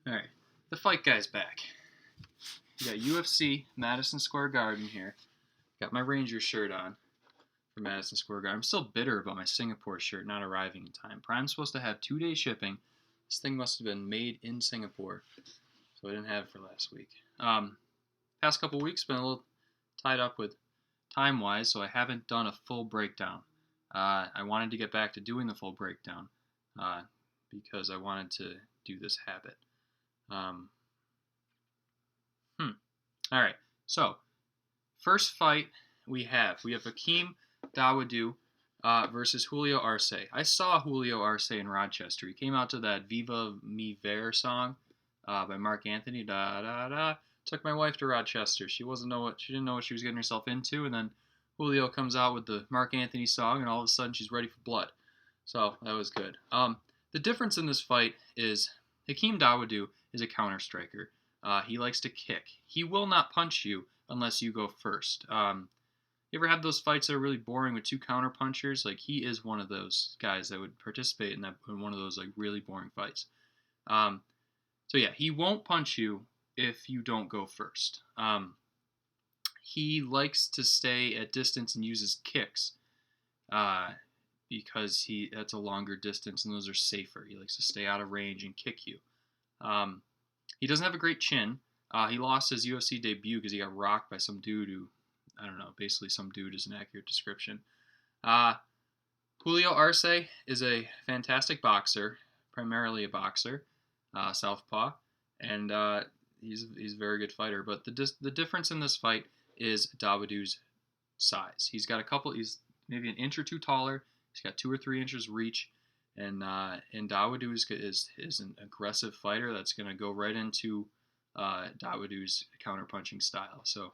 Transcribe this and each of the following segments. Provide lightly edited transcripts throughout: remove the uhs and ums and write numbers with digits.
Alright, the fight guy's back. We got UFC Madison Square Garden here. Got my Rangers shirt on for Madison Square Garden. I'm still bitter about my Singapore shirt not arriving in time. Prime's supposed to have 2-day shipping. This thing must have been made in Singapore, so I didn't have it for last week. Past couple weeks been a little tied up with time-wise, so I haven't done a full breakdown. I wanted to get back to doing the full breakdown because I wanted to do this habit. Alright, so first fight we have Hakeem Dawodu versus Julio Arce. I saw Julio Arce in Rochester. He came out to that Viva Me Ver song by Mark Anthony. Da da da. Took my wife to Rochester. She didn't know what she was getting herself into, and then Julio comes out with the Mark Anthony song, and all of a sudden she's ready for blood. So that was good. The difference in this fight is Hakeem Dawodu is a counter striker. He likes to kick. He will not punch you unless you go first. You ever have those fights that are really boring with two counter punchers? Like, he is one of those guys that would participate in one of those like really boring fights. So yeah, he won't punch you if you don't go first. He likes to stay at distance and uses kicks because that's a longer distance and those are safer. He likes to stay out of range and kick you. He doesn't have a great chin. He lost his UFC debut because he got rocked by some dude who, I don't know, basically some dude is an accurate description. Julio Arce is a fantastic boxer, primarily a boxer, southpaw, and he's a very good fighter. But the difference in this fight is Dawodu's size. He's maybe an inch or two taller. He's got 2 or 3 inches reach. And Dawodu is an aggressive fighter that's going to go right into Dawodu's counterpunching style. So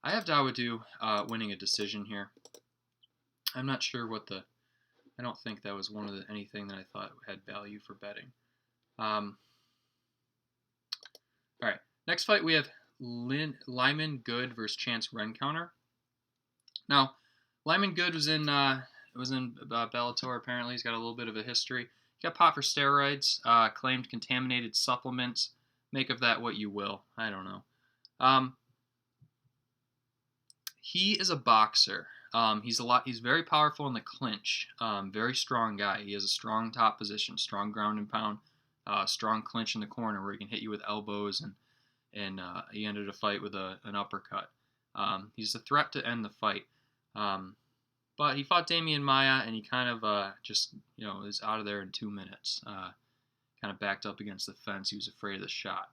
I have Dawodu winning a decision here. I'm not sure I don't think that was anything that I thought had value for betting. All right, next fight we have Lyman Good versus Chance Rencountre. Now, Lyman Good was in Bellator, apparently. He's got a little bit of a history. He got popped for steroids, claimed contaminated supplements. Make of that what you will. I don't know. He is a boxer. He's very powerful in the clinch. Very strong guy. He has a strong top position, strong ground and pound, strong clinch in the corner where he can hit you with elbows, and he ended a fight with an uppercut. He's a threat to end the fight. But he fought Demian Maia, and he kind of is out of there in 2 minutes. Kind of backed up against the fence. He was afraid of the shot.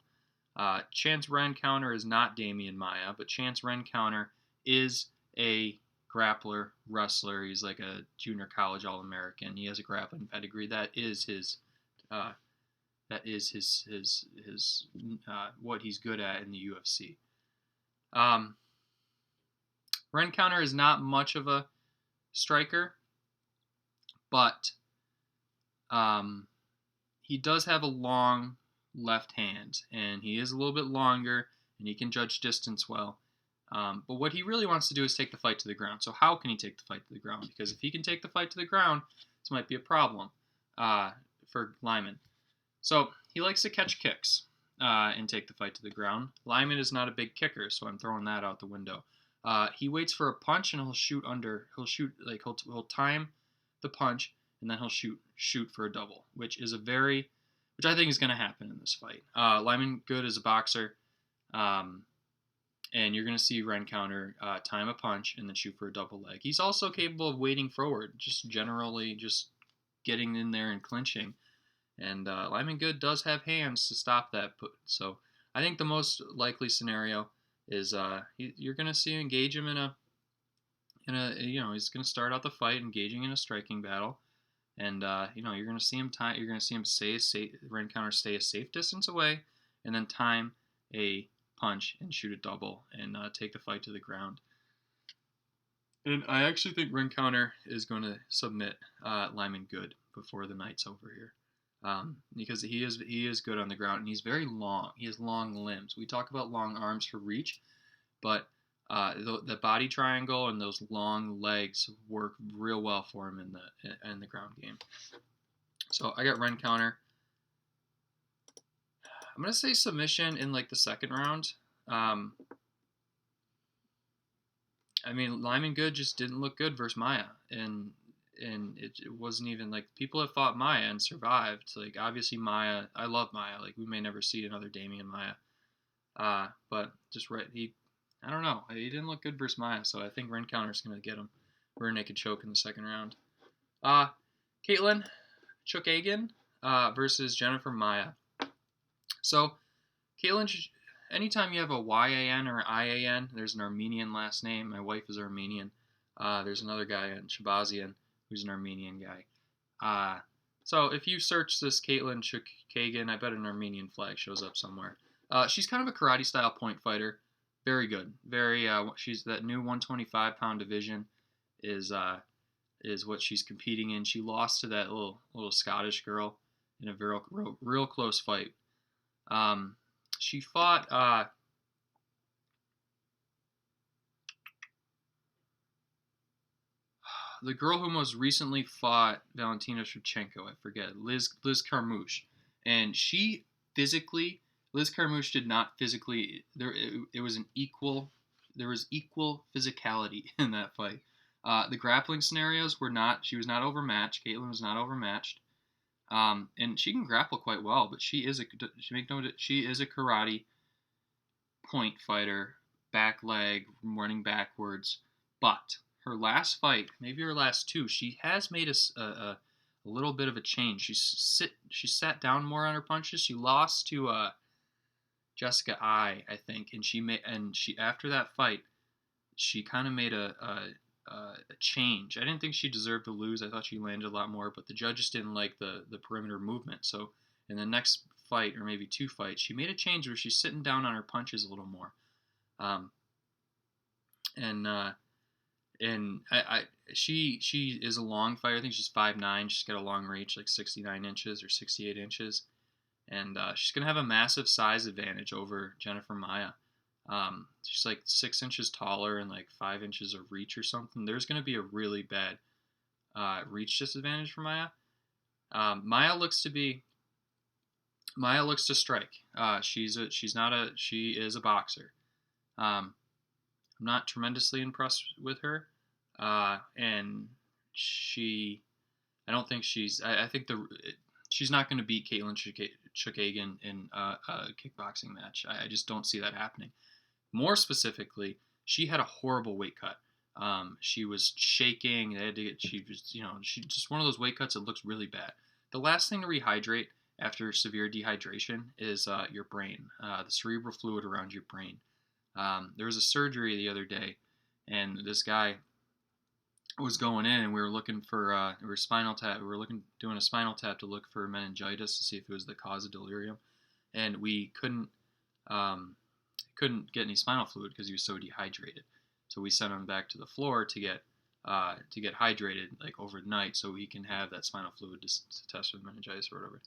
Chance Rencountre is not Demian Maia, but Chance Rencountre is a grappler, wrestler. He's like a junior college All-American. He has a grappling pedigree. That is his what he's good at in the UFC. Rencountre is not much of a striker, but he does have a long left hand, and he is a little bit longer, and he can judge distance well. But what he really wants to do is take the fight to the ground. So how can he take the fight to the ground? Because if he can take the fight to the ground, this might be a problem for Lyman. So he likes to catch kicks and take the fight to the ground. Lyman is not a big kicker, so I'm throwing that out the window. He waits for a punch and he'll time the punch and then he'll shoot for a double, which I think is going to happen in this fight. Lyman Good is a boxer, and you're going to see Rencountre time a punch and then shoot for a double leg. He's also capable of wading forward, just generally just getting in there and clinching. And Lyman Good does have hands to stop that. So I think the most likely scenario is you're going to see him engage him he's going to start out the fight engaging in a striking battle, and you're going to see him Rencountre stay a safe distance away, and then time a punch and shoot a double and take the fight to the ground. And I actually think Rencountre is going to submit Lyman Good before the night's over here. Because he is good on the ground, and he's very long. He has long limbs. We talk about long arms for reach, but the body triangle and those long legs work real well for him in the ground game. So I got Rencountre. I'm I'm gonna say submission in like the second round. I mean, Lyman Good just didn't look good versus Maia, and it wasn't even like people have fought Maia and survived. Like obviously Maia, I love Maia. Like we may never see another Damian Maia, but just I don't know. He didn't look good versus Maia, so I think Rencountre is gonna get him rear naked choke in the second round. Katlyn Chookagian versus Jennifer Maia. So Katlyn, anytime you have a YAN or IAN, there's an Armenian last name. My wife is Armenian. There's another guy in Shahbazyan who's an Armenian guy. So if you search this Katlyn Chookagian, I bet an Armenian flag shows up somewhere. She's kind of a karate style point fighter. Very good. She's that new 125-pound division is what she's competing in. She lost to that little Scottish girl in a real close fight. She fought the girl who most recently fought Valentina Shevchenko. I forget, Liz Carmouche, and she physically. Liz Carmouche did not physically. It was an equal. There was equal physicality in that fight. The grappling scenarios were not. She was not overmatched. Katlyn was not overmatched. And she can grapple quite well, but she is a karate point fighter, back leg, running backwards. But her last fight, maybe her last two, she has made a little bit of a change. She sat down more on her punches. She lost to Jessica I think, and she after that fight, she kind of made a change. I didn't think she deserved to lose. I thought she landed a lot more, but the judges didn't like the perimeter movement. So in the next fight, or maybe two fights, she made a change where she's sitting down on her punches a little more. She is a long fighter. I think she's 5'9". She's got a long reach, like 69 inches or 68 inches. And she's going to have a massive size advantage over Jennifer Maia. She's like 6 inches taller and like 5 inches of reach or something. There's going to be a really bad reach disadvantage for Maia. Maia looks to strike. She is a boxer. I'm not tremendously impressed with her. And I don't think I think she's not going to beat Katlyn Chookagian in a kickboxing match. I just don't see that happening. More specifically, she had a horrible weight cut. She was shaking. She just one of those weight cuts that looks really bad. The last thing to rehydrate after severe dehydration is your brain, the cerebral fluid around your brain. There was a surgery the other day, and this guy was going in, and we were looking for spinal tap. We were doing a spinal tap to look for meningitis to see if it was the cause of delirium, and we couldn't get any spinal fluid because he was so dehydrated. So we sent him back to the floor to get hydrated like overnight, so he can have that spinal fluid to test for meningitis or whatever.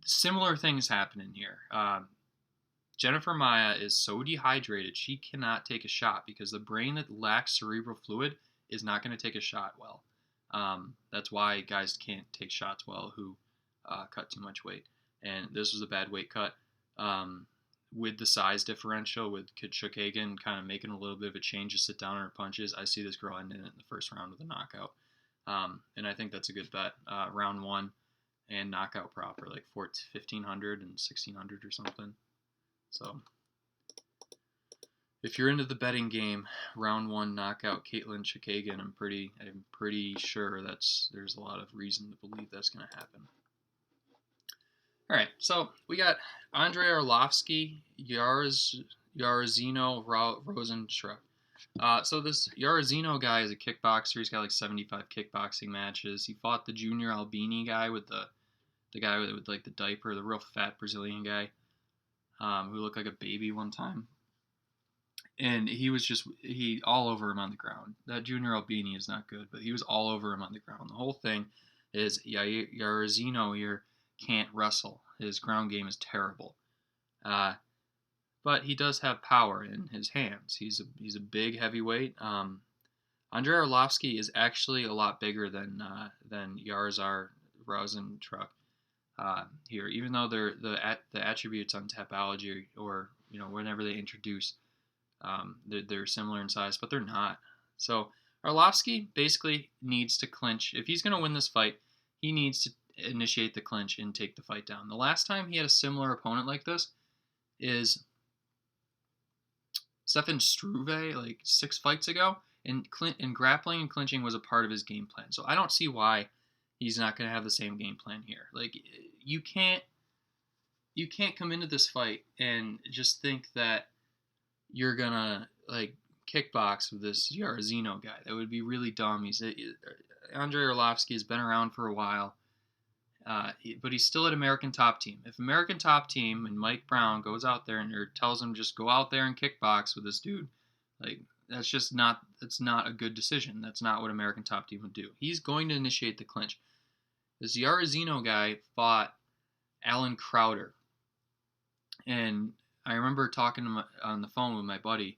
Similar things happen in here. Jennifer Maia is so dehydrated she cannot take a shot because the brain that lacks cerebral fluid is not going to take a shot well. That's why guys can't take shots well who cut too much weight. And this was a bad weight cut. With the size differential, with Chookagian kind of making a little bit of a change to sit down on her punches, I see this girl ending it in the first round with a knockout. And I think that's a good bet. Round one and knockout proper, like 1,500 and 1,600 or something. So if you're into the betting game, round one knockout Katlyn Chookagian, I'm pretty sure there's a lot of reason to believe that's going to happen. All right, so we got Andrei Arlovski, Jairzinho, Rozen. So this Jairzinho guy is a kickboxer. He's got like 75 kickboxing matches. He fought the Junior Albini guy with the guy with like the diaper, the real fat Brazilian guy. Who looked like a baby one time. And he all over him on the ground. That Junior Albini is not good, but he was all over him on the ground. The whole thing is Jairzinho here can't wrestle. His ground game is terrible. But he does have power in his hands. He's a big heavyweight. Andrei Arlovski is actually a lot bigger than Rozen. here, even though the attributes on Tapology or whenever they introduce, they're similar in size, but they're not. So Arlovski basically needs to clinch. If he's going to win this fight, he needs to initiate the clinch and take the fight down. The last time he had a similar opponent like this is Stefan Struve, like 6 fights ago, and grappling and clinching was a part of his game plan. So I don't see why he's not going to have the same game plan here. Like, you can't come into this fight and just think that you're gonna like kickbox with this Jairzinho guy. That would be really dumb. Andrei Arlovski has been around for a while, but he's still at American Top Team. If American Top Team and Mike Brown goes out there and tells him just go out there and kickbox with this dude, like that's not a good decision. That's not what American Top Team would do. He's going to initiate the clinch. This Jairzinho guy fought Alan Crowder, and I remember talking to on the phone with my buddy,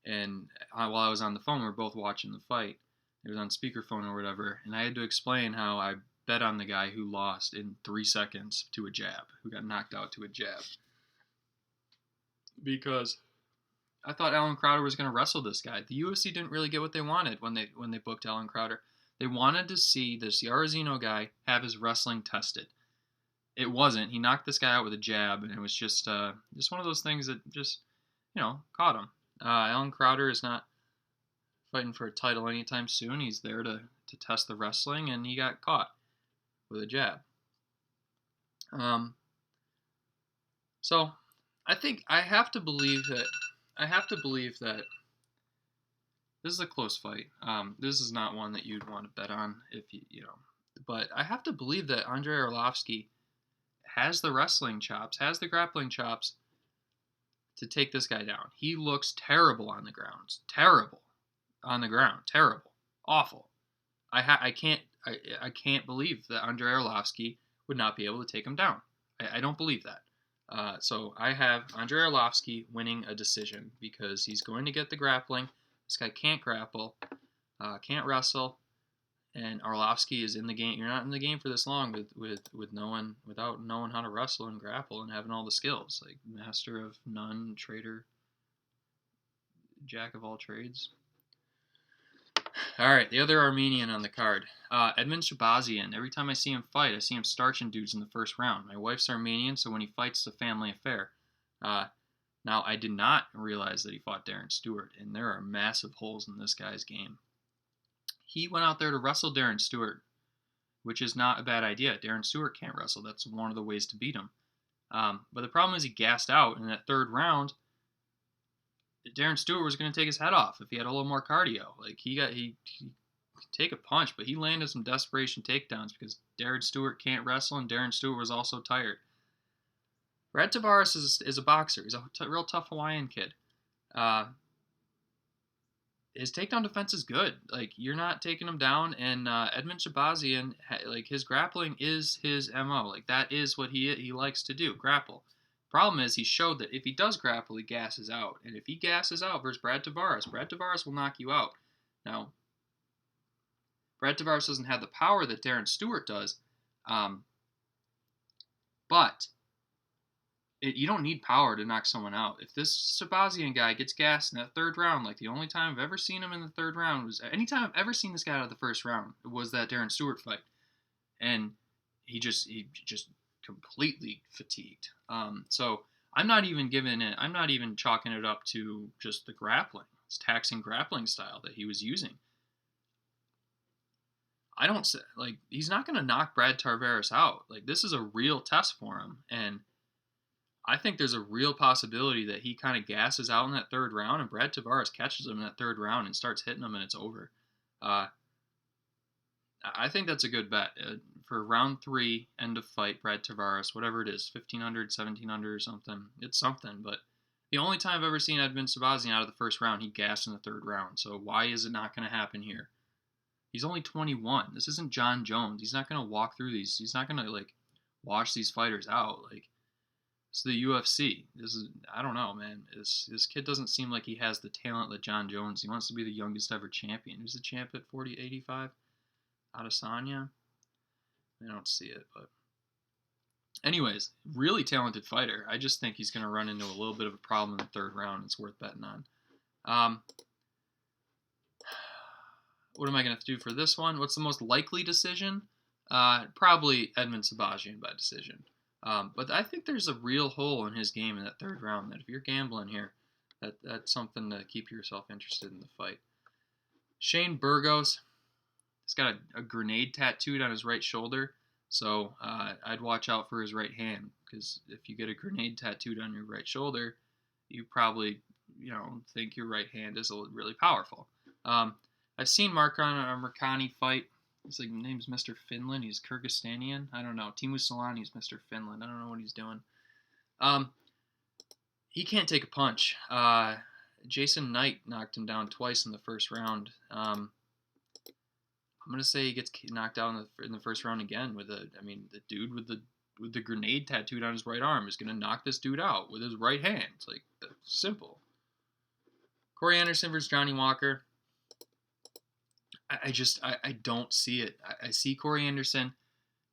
and while I was on the phone, we were both watching the fight. It was on speakerphone or whatever, and I had to explain how I bet on the guy who lost in 3 seconds to a jab, who got knocked out to a jab, because I thought Alan Crowder was going to wrestle this guy. The UFC didn't really get what they wanted when they booked Alan Crowder. They wanted to see this Jairzinho guy have his wrestling tested. It wasn't. He knocked this guy out with a jab, and it was just one of those things that just, caught him. Alan Crowder is not fighting for a title anytime soon. He's there to test the wrestling, and he got caught with a jab. So I think I have to believe that this is a close fight. This is not one that you'd want to bet on if but I have to believe that Andrei Arlovski has the wrestling chops, has the grappling chops to take this guy down. He looks terrible on the ground. Terrible on the ground. Terrible. Awful. I can't believe that Andrei Arlovski would not be able to take him down. I don't believe that. So I have Andrei Arlovski winning a decision because he's going to get the grappling. This guy can't grapple, can't wrestle, and Arlovski is in the game. You're not in the game for this long without knowing how to wrestle and grapple and having all the skills, like master of none, trader, jack of all trades. All right, the other Armenian on the card, Edmen Shahbazyan. Every time I see him fight, I see him starching dudes in the first round. My wife's Armenian, so when he fights, it's a family affair. Now, I did not realize that he fought Darren Stewart, and there are massive holes in this guy's game. He went out there to wrestle Darren Stewart, which is not a bad idea. Darren Stewart can't wrestle. That's one of the ways to beat him. But the problem is he gassed out in that third round. Darren Stewart was going to take his head off if he had a little more cardio. Like he could take a punch, but he landed some desperation takedowns because Darren Stewart can't wrestle, and Darren Stewart was also tired. Brad Tavares is a boxer. He's a real tough Hawaiian kid. His takedown defense is good. Like, you're not taking him down, and Edmen Shahbazyan, like, his grappling is his MO. Like, that is what he likes to do, grapple. Problem is, he showed that if he does grapple, he gasses out. And if he gasses out versus Brad Tavares will knock you out. Now, Brad Tavares doesn't have the power that Darren Stewart does, but you don't need power to knock someone out. If this Shahbazyan guy gets gassed in that third round, like the only time I've ever seen him in the third round was, anytime I've ever seen this guy out of the first round was that Darren Stewart fight. And he just completely fatigued. So I'm not even chalking it up to just the grappling. It's taxing grappling style that he was using. I don't say, like, he's not going to knock Brad Tavares out. Like, this is a real test for him. And I think there's a real possibility that he kind of gasses out in that third round, and Brad Tavares catches him in that third round and starts hitting him, and it's over. I think that's a good bet. For round 3, end of fight, Brad Tavares, whatever it is, 1,500, 1,700 or something. It's something, but the only time I've ever seen Edmen Shahbazyan out of the first round, he gassed in the third round. So why is it not going to happen here? He's only 21. This isn't John Jones. He's not going to walk through these. He's not going to, like, wash these fighters out. Like, it's the UFC. I don't know, man. This kid doesn't seem like he has the talent that John Jones. He wants to be the youngest ever champion. Who's the champ at 85? Adesanya? I don't see it, but Anyways, really talented fighter. I just think he's going to run into a little bit of a problem in the third round. It's worth betting on. What am I going to do for this one? What's the most likely decision? Probably Edmen Shahbazyan by decision. But I think there's a real hole in his game in that third round that if you're gambling here, that's something to keep yourself interested in the fight. Shane Burgos, he's got a grenade tattooed on his right shoulder, so I'd watch out for his right hand, because if you get a grenade tattooed on your right shoulder, you probably think your right hand is really powerful. I've seen Amirkhani fight. His name's Mr. Finland. He's Kyrgyzstanian. I don't know. Timu Solani's Mr. Finland. I don't know what he's doing. He can't take a punch. Jason Knight knocked him down twice in the first round. I'm gonna say he gets knocked out in the first round again the dude with the grenade tattooed on his right arm is gonna knock this dude out with his right hand. It's simple. Corey Anderson versus Johnny Walker. I don't see it. I see Corey Anderson.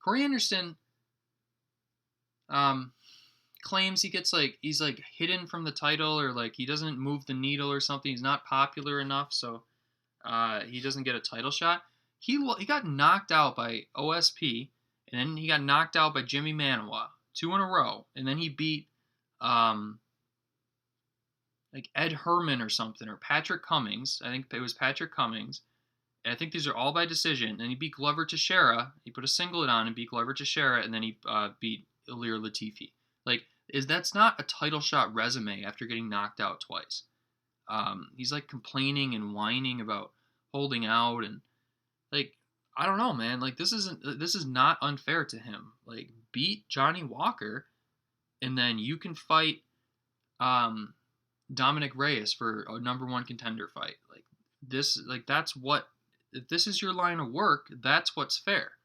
Corey Anderson claims he gets he's hidden from the title, or he doesn't move the needle or something. He's not popular enough, so he doesn't get a title shot. He got knocked out by OSP, and then he got knocked out by Jimmy Manawa 2 in a row, and then he beat Ed Herman or something, or Patrick Cummings. I think it was Patrick Cummings. And I think these are all by decision. And he beat Glover Teixeira. He put a singlet on and beat Glover Teixeira, and then he beat Ilir Latifi. That's not a title shot resume after getting knocked out twice. He's complaining and whining about holding out, and I don't know, man. This is not unfair to him. Beat Johnny Walker, and then you can fight Dominic Reyes for a number 1 contender fight. That's what. If this is your line of work, that's what's fair.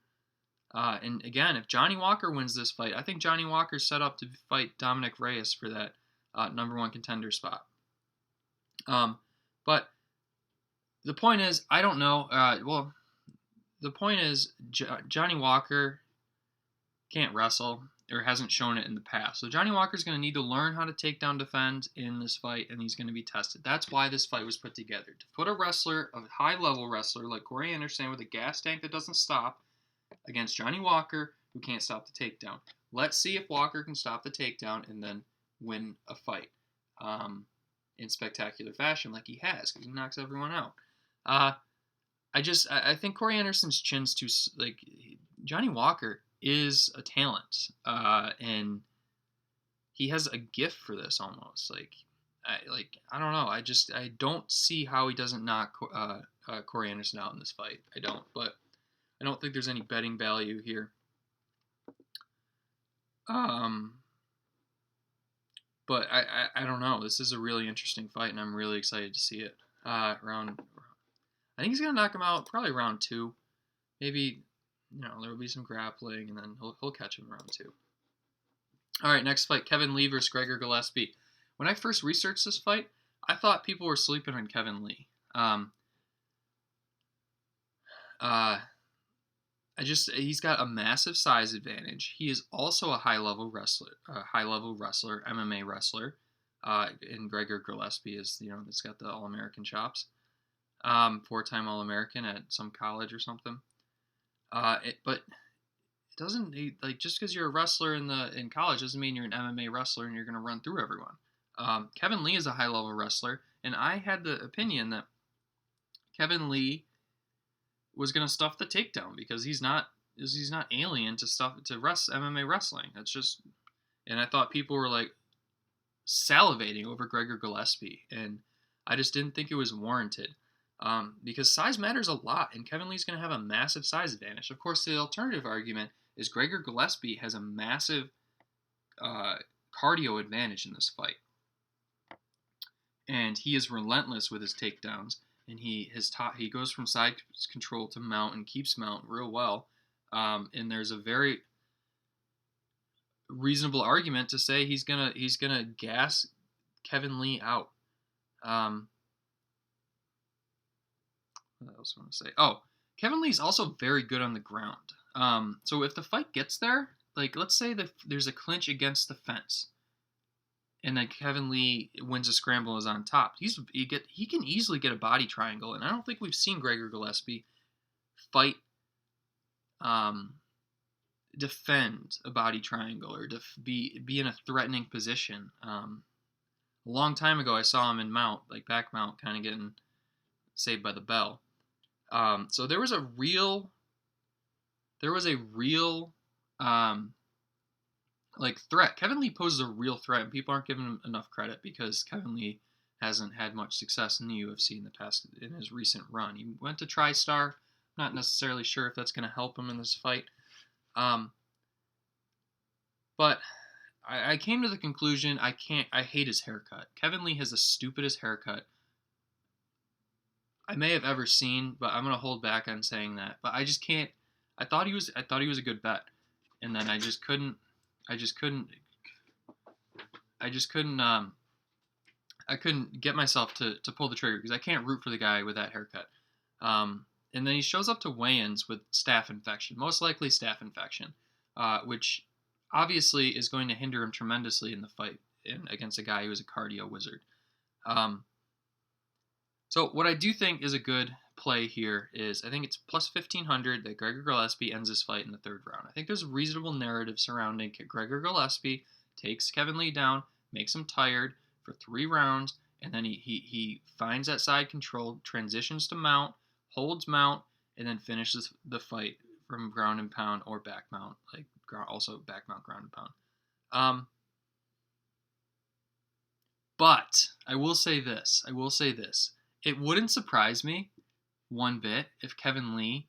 And again, if Johnny Walker wins this fight, I think Johnny Walker's set up to fight Dominic Reyes for that number 1 contender spot. But the point is, I don't know. The point is, Johnny Walker can't wrestle, or hasn't shown it in the past. So Johnny Walker's going to need to learn how to take down defend in this fight, and he's going to be tested. That's why this fight was put together. To put a high-level wrestler like Corey Anderson with a gas tank that doesn't stop against Johnny Walker, who can't stop the takedown. Let's see if Walker can stop the takedown and then win a fight in spectacular fashion like he has, because he knocks everyone out. I think Corey Anderson's chin's too... Johnny Walker is a talent, and he has a gift for this almost. I don't know. I don't see how he doesn't knock Corey Anderson out in this fight. I don't, but I don't think there's any betting value here. But I don't know. This is a really interesting fight, and I'm really excited to see it. I think he's gonna knock him out probably round 2, maybe. There will be some grappling, and then he'll catch him round 2. All right, next fight, Kevin Lee versus Gregor Gillespie. When I first researched this fight, I thought people were sleeping on Kevin Lee. He's got a massive size advantage. He is also a high-level wrestler, MMA wrestler. And Gregor Gillespie is, that's got the All-American chops. 4-time All-American at some college or something. But it doesn't just because you're a wrestler in college doesn't mean you're an MMA wrestler and you're going to run through everyone. Kevin Lee is a high level wrestler, and I had the opinion that Kevin Lee was going to stuff the takedown because he's not alien to MMA wrestling. That's just, and I thought people were salivating over Gregor Gillespie, and I just didn't think it was warranted. Because size matters a lot, and Kevin Lee's going to have a massive size advantage. Of course, the alternative argument is Gregor Gillespie has a massive cardio advantage in this fight. And he is relentless with his takedowns, and he goes from side control to mount and keeps mount real well. And there's a very reasonable argument to say he's gonna gas Kevin Lee out. What else I want to say? Oh, Kevin Lee's also very good on the ground. So if the fight gets there, like, let's say that there's a clinch against the fence, and then Kevin Lee wins a scramble and is on top. He can easily get a body triangle, and I don't think we've seen Gregor Gillespie fight, defend a body triangle or be in a threatening position. A long time ago, I saw him in mount, like back mount, kind of getting saved by the bell. So there was a real like threat. Kevin Lee poses a real threat, and people aren't giving him enough credit because Kevin Lee hasn't had much success in the UFC in his recent run. He went to TriStar. Not necessarily sure if that's going to help him in this fight. But I came to the conclusion I hate his haircut. Kevin Lee has the stupidest haircut I may have ever seen, but I'm gonna hold back on saying that. But I just can't. I thought he was a good bet, and then I couldn't get myself to pull the trigger because I can't root for the guy with that haircut. And then he shows up to weigh-ins with staph infection, most likely staph infection, which obviously is going to hinder him tremendously in the fight against a guy who is a cardio wizard. So what I do think is a good play here is I think it's plus 1,500 that Gregor Gillespie ends this fight in the third round. I think there's a reasonable narrative surrounding Gregor Gillespie takes Kevin Lee down, makes him tired for 3 rounds, and then he finds that side control, transitions to mount, holds mount, and then finishes the fight from ground and pound or back mount, also back mount, ground and pound. But I will say this. It wouldn't surprise me one bit if Kevin Lee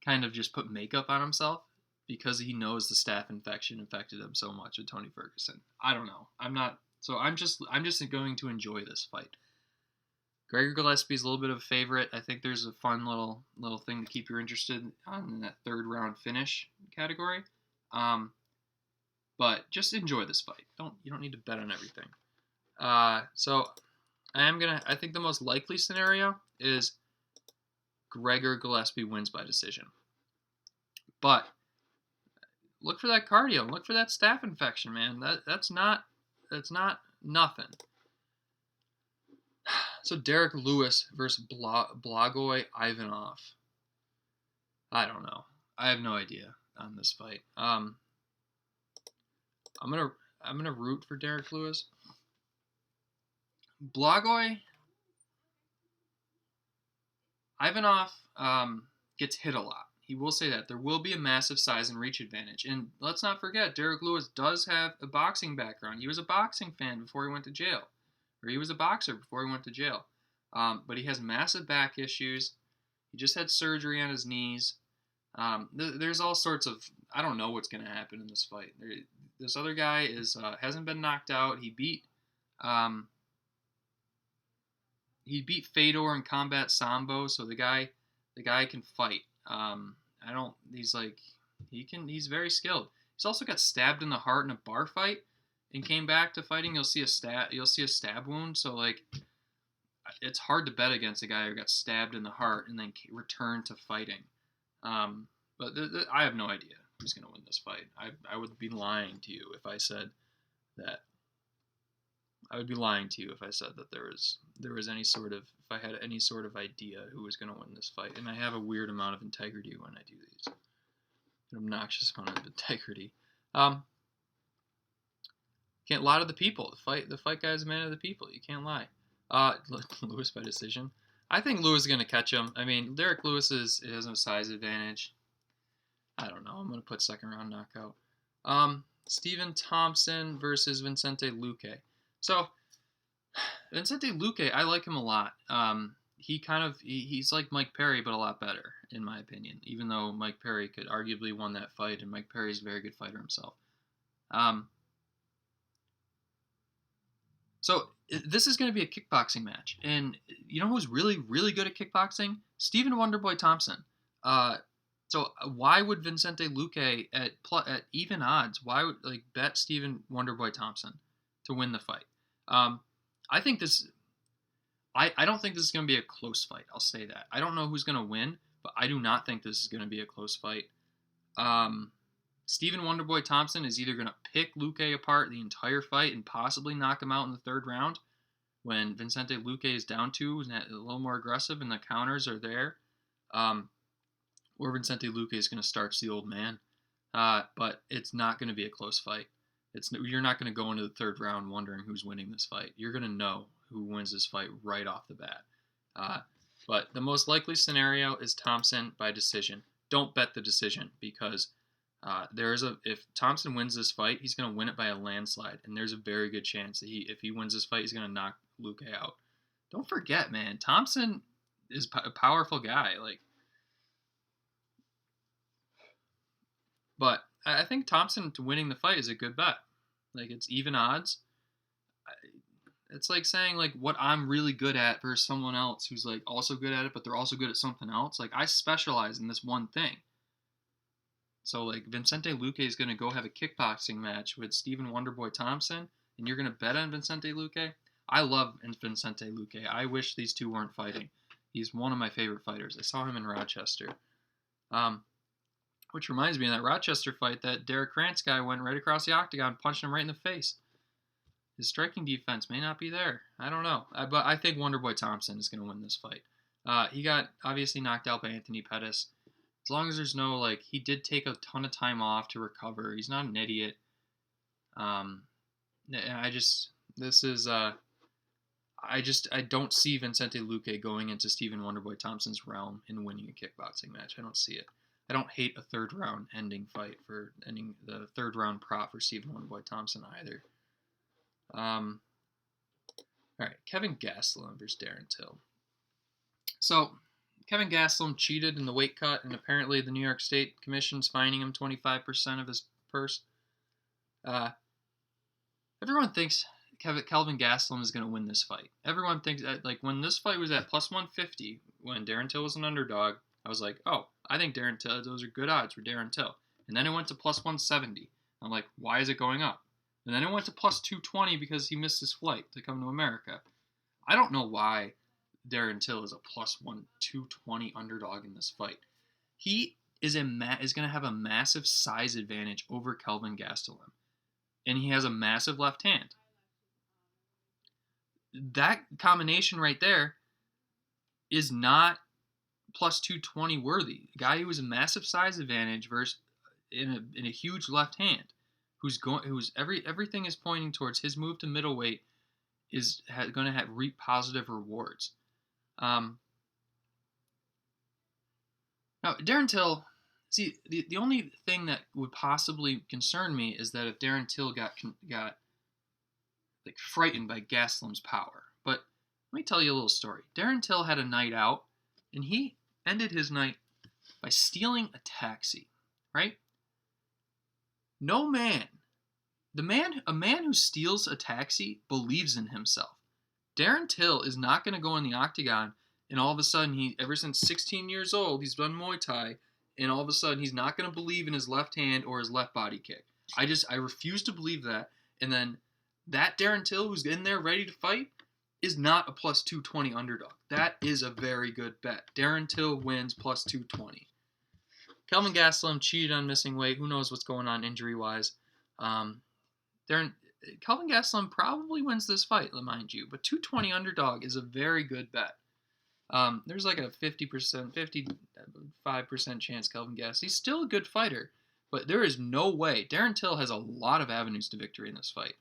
kind of just put makeup on himself because he knows the staph infection infected him so much with Tony Ferguson. I don't know. I'm just going to enjoy this fight. Gregor Gillespie is a little bit of a favorite. I think there's a fun little thing to keep you interested in that third round finish category. But just enjoy this fight. You don't need to bet on everything. So I think the most likely scenario is Gregor Gillespie wins by decision. But look for that cardio. Look for that staph infection, man. That's not nothing. So Derrick Lewis versus Blagoy Ivanov. I don't know. I have no idea on this fight. I'm gonna root for Derrick Lewis. Blagoy Ivanov gets hit a lot. He will say that. There will be a massive size and reach advantage. And let's not forget, Derrick Lewis does have a boxing background. He was a boxing fan before he went to jail. Or he was a boxer before he went to jail. But he has massive back issues. He just had surgery on his knees. There's all sorts of... I don't know what's going to happen in this fight. This other guy hasn't been knocked out. He beat Fedor in combat sambo, so the guy can fight. He's very skilled. He's also got stabbed in the heart in a bar fight and came back to fighting. You'll see a stab wound, so it's hard to bet against a guy who got stabbed in the heart and then returned to fighting. But I have no idea who's going to win this fight. I would be lying to you if I said that. I would be lying to you if I said that there was any sort of, if I had any sort of idea who was going to win this fight. And I have a weird amount of integrity when I do these. An obnoxious amount of integrity. Can't lie to the people. The fight guy is a man of the people. You can't lie. Lewis by decision. I think Lewis is going to catch him. I mean, Derrick Lewis has no size advantage. I don't know. I'm going to put second round knockout. Stephen Thompson versus Vicente Luque. So, Vicente Luque, I like him a lot. He's like Mike Perry, but a lot better, in my opinion. Even though Mike Perry could arguably won that fight, and Mike Perry's a very good fighter himself. So, this is going to be a kickboxing match. And you know who's really, really good at kickboxing? Stephen Wonderboy Thompson. So why would Vicente Luque at even odds? Why would bet Stephen Wonderboy Thompson to win the fight? I think this. I don't think this is going to be a close fight. I'll say that. I don't know who's going to win, but I do not think this is going to be a close fight. Stephen Wonderboy Thompson is either going to pick Luque apart the entire fight and possibly knock him out in the third round when Vicente Luque is down 2 and a little more aggressive and the counters are there, or Vicente Luque is going to starch the old man. But it's not going to be a close fight. You're not going to go into the third round wondering who's winning this fight. You're going to know who wins this fight right off the bat. But the most likely scenario is Thompson by decision. Don't bet the decision because if Thompson wins this fight, he's going to win it by a landslide, and there's a very good chance that if he wins this fight, he's going to knock Luque out. Don't forget, man, Thompson is a powerful guy. But I think Thompson to winning the fight is a good bet. It's even odds. It's like saying what I'm really good at versus someone else who's also good at it, but they're also good at something else. I specialize in this one thing. So Vicente Luque is going to go have a kickboxing match with Stephen Wonderboy Thompson, and you're going to bet on Vicente Luque? I love Vicente Luque. I wish these two weren't fighting. He's one of my favorite fighters. I saw him in Rochester. Which reminds me of that Rochester fight, that Derrick Krantz guy went right across the octagon, punched him right in the face. His striking defense may not be there. I don't know. But I think Wonderboy Thompson is going to win this fight. He got obviously knocked out by Anthony Pettis. As long as there's no, he did take a ton of time off to recover. He's not an idiot. I don't see Vicente Luque going into Stephen Wonderboy Thompson's realm and winning a kickboxing match. I don't see it. I don't hate a third round ending fight for ending the third round prop for Stephen Wonderboy Thompson either. All right, Kelvin Gastelum versus Darren Till. So, Kelvin Gastelum cheated in the weight cut, and apparently the New York State Commission's fining him 25% of his purse. Everyone thinks Kelvin Gastelum is going to win this fight. Everyone thinks, when this fight was at plus 150, when Darren Till was an underdog, I was like, oh, I think Darren Till, those are good odds for Darren Till. And then it went to plus 170. I'm like, why is it going up? And then it went to plus 220 because he missed his flight to come to America. I don't know why Darren Till is a plus 220 underdog in this fight. He is going to have a massive size advantage over Kelvin Gastelum. And he has a massive left hand. That combination right there is not plus 220 worthy. A guy who has a massive size advantage versus in a huge left hand, everything is pointing towards his move to middleweight is going to reap positive rewards. Now Darren Till, see the only thing that would possibly concern me is that if Darren Till got frightened by Gastelum's power. But let me tell you a little story. Darren Till had a night out, and he ended his night by stealing a taxi, right? A man who steals a taxi believes in himself. Darren Till is not going to go in the octagon and all of a sudden, ever since 16 years old, he's done Muay Thai, and all of a sudden he's not going to believe in his left hand or his left body kick. I refuse to believe that. And then that Darren Till who's in there ready to fight is not a plus 220 underdog. That is a very good bet. Darren Till wins plus 220. Kelvin Gastelum cheated on missing weight. Who knows what's going on injury-wise. Kelvin Gastelum probably wins this fight, mind you. But 220 underdog is a very good bet. There's a 55% chance Kelvin Gastelum. He's still a good fighter, but there is no way. Darren Till has a lot of avenues to victory in this fight.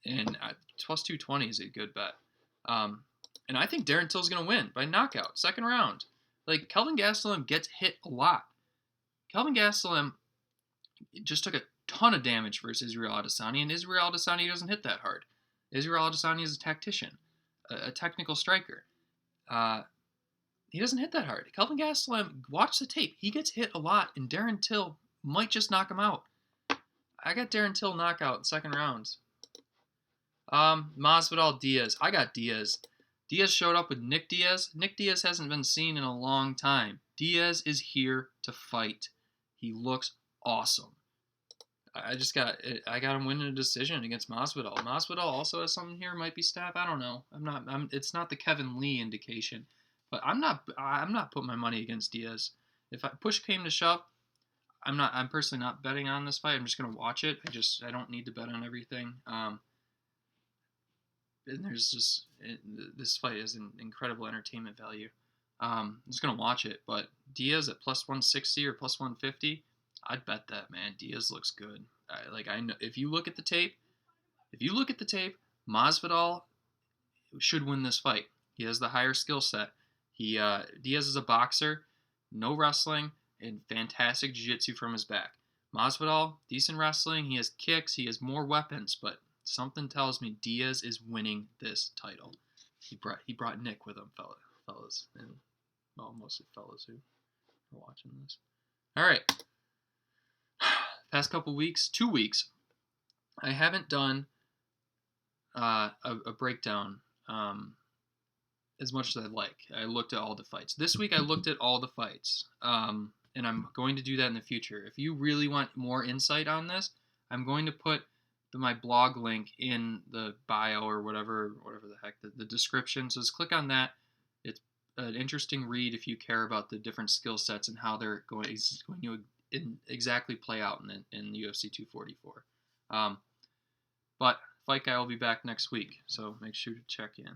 And plus 220 is a good bet. And I think Darren Till's going to win by knockout, second round. Kelvin Gastelum gets hit a lot. Kelvin Gastelum just took a ton of damage versus Israel Adesanya, and Israel Adesanya doesn't hit that hard. Israel Adesanya is a tactician, a technical striker. He doesn't hit that hard. Kelvin Gastelum, watch the tape. He gets hit a lot, and Darren Till might just knock him out. I got Darren Till knockout in second rounds. Masvidal Diaz. I got Diaz. Diaz showed up with Nick Diaz. Nick Diaz hasn't been seen in a long time. Diaz is here to fight. He looks awesome. I got him winning a decision against Masvidal. Masvidal also has something here, might be staff. I don't know. It's not the Kevin Lee indication, but I'm not putting my money against Diaz. If push came to shove, I'm personally not betting on this fight. I'm just gonna watch it. I don't need to bet on everything. And there's just this fight is an incredible entertainment value. I'm just gonna watch it. But Diaz at plus 160 or plus 150, I'd bet that, man. Diaz looks good. I know if you look at the tape, Masvidal should win this fight. He has the higher skill set. Diaz is a boxer, no wrestling, and fantastic jiu-jitsu from his back. Masvidal, decent wrestling. He has kicks. He has more weapons, but something tells me Diaz is winning this title. He brought Nick with him, fellas, and well, mostly fellas who are watching this. All right. Past couple weeks, 2 weeks, I haven't done a breakdown as much as I'd like. I looked at all the fights. This week I looked at all the fights, and I'm going to do that in the future. If you really want more insight on this, I'm going to put my blog link in the bio or whatever the heck, the description. So just click on that. It's an interesting read if you care about the different skill sets and how they're going to exactly play out in the UFC 244. But Fight Guy will be back next week, so make sure to check in.